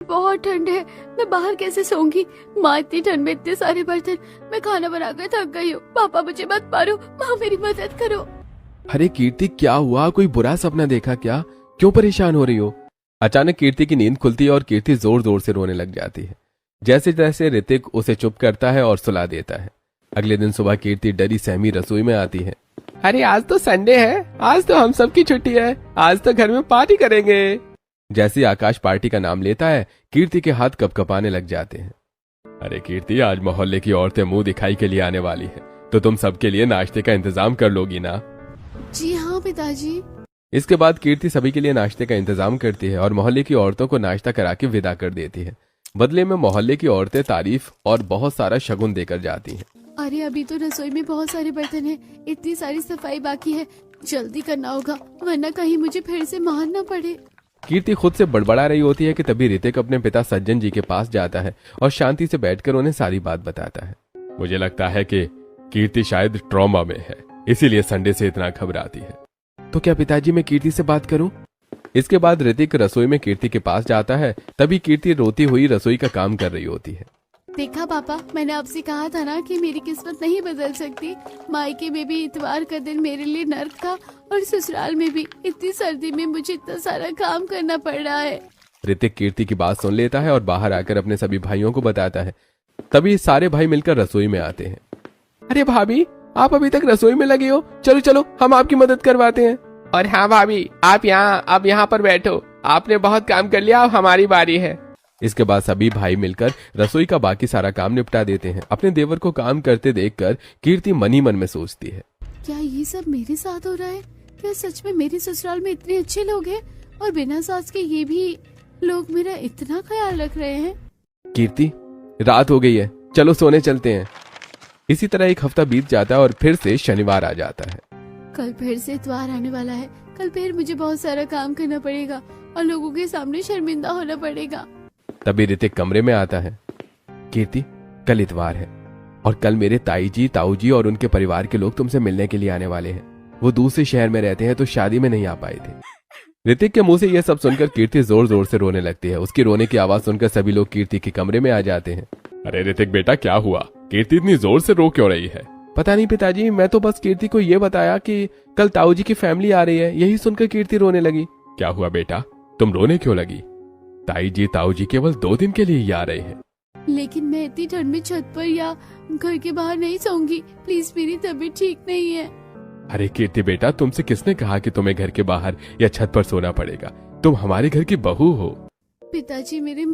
बहुत ठंड है, मैं बाहर कैसे सोऊंगी। माँ इतनी ठंड में इतने सारे बर्तन, मैं खाना बनाकर थक गई हूँ। पापा मुझे मत मारो, माँ मेरी मदद करो। अरे कीर्ति क्या हुआ, कोई बुरा सपना देखा क्या? क्यों परेशान हो रही हो? अचानक कीर्ति की नींद खुलती है और कीर्ति जोर जोर से रोने लग जाती है। जैसे जैसे ऋतिक उसे चुप करता है और सुला देता है। अगले दिन सुबह कीर्ति डरी सहमी रसोई में आती है। अरे आज तो संडे है, आज तो हम सबकी छुट्टी है, आज तो घर में पार्टी करेंगे। जैसे ही आकाश पार्टी का नाम लेता है, कीर्ति के हाथ कपकपाने लग जाते हैं। अरे कीर्ति, आज मोहल्ले की औरतें मुंह दिखाई के लिए आने वाली है, तो तुम सबके लिए नाश्ते का इंतजाम कर लोगी ना? जी हाँ पिताजी। इसके बाद कीर्ति सभी के लिए नाश्ते का इंतजाम करती है और मोहल्ले की औरतों को नाश्ता करा के विदा कर देती है। बदले में मोहल्ले की औरतें तारीफ और बहुत सारा शगुन देकर जाती हैं। अरे अभी तो रसोई में बहुत सारे बर्तन हैं, इतनी सारी सफाई बाकी है, जल्दी करना होगा वरना कहीं मुझे फिर से मार न पड़े। कीर्ति खुद से बड़बड़ा रही होती है कि तभी ऋतिक अपने पिता सज्जन जी के पास जाता है और शांति से बैठकर उन्हें सारी बात बताता है। मुझे लगता है कि कीर्ति शायद ट्रॉमा में है, इसीलिए संडे से इतना घबराती है। तो क्या पिताजी मैं कीर्ति से बात करूं? इसके बाद ऋतिक रसोई में कीर्ति के पास जाता है। तभी कीर्ति रोती हुई रसोई का काम कर रही होती है। देखा पापा, मैंने आपसे कहा था ना कि मेरी किस्मत नहीं बदल सकती। मायके में भी इतवार का दिन मेरे लिए नर्क था और ससुराल में भी इतनी सर्दी में मुझे इतना सारा काम करना पड़ रहा है। ऋतिक कीर्ति की बात सुन लेता है और बाहर आकर अपने सभी भाइयों को बताता है। तभी सारे भाई मिलकर रसोई में आते हैं। अरे भाभी, आप अभी तक रसोई में लगे हो, चलो चलो हम आपकी मदद करवाते हैं। और हाँ भाभी, आप यहाँ पर बैठो, आपने बहुत काम कर लिया, अब हमारी बारी है। इसके बाद सभी भाई मिलकर रसोई का बाकी सारा काम निपटा देते हैं। अपने देवर को काम करते देखकर कीर्ति मन ही मन में सोचती है, क्या ये सब मेरे साथ हो रहा है? क्या सच में मेरे ससुराल में इतने अच्छे लोग हैं और बिना सास के ये भी लोग मेरा इतना ख्याल रख रहे हैं? कीर्ति, रात हो गई है, चलो सोने चलते हैं। इसी तरह एक हफ्ता बीत जाता है और फिर से शनिवार आ जाता है। कल फिर से इतवार आने वाला है, कल फिर मुझे बहुत सारा काम करना पड़ेगा और लोगों के सामने शर्मिंदा होना पड़ेगा। तभी ऋतिक कमरे में आता है। कीर्ति, कल इतवार है और कल मेरे ताई जी, ताऊ जी और उनके परिवार के लोग तुमसे मिलने के लिए आने वाले हैं। वो दूसरे शहर में रहते हैं तो शादी में नहीं आ पाए थे। ऋतिक के मुंह से यह सब सुनकर कीर्ति जोर जोर से रोने लगती है। उसकी रोने की आवाज सुनकर सभी लोग कीर्ति के कमरे में आ जाते हैं। अरे ऋतिक बेटा, क्या हुआ? कीर्ति इतनी जोर से रो क्यों रही है? पता नहीं पिताजी, मैं तो बस कीर्ति को ये बताया कि कल ताऊ जी की फैमिली आ रही है, यही सुनकर कीर्ति रोने लगी। क्या हुआ बेटा, तुम रोने क्यों लगी? ताई जी, ताऊ जी केवल 2 दिन के लिए ही आ रहे हैं। लेकिन मैं इतनी ठंड में छत पर या घर के बाहर नहीं सोऊंगी, प्लीज, मेरी तबीयत ठीक नहीं है। अरे कीर्ति बेटा, तुमसे किसने कहा कि तुम्हें घर के बाहर या छत पर सोना पड़ेगा? तुम हमारे घर की बहू हो। पिताजी, मेरे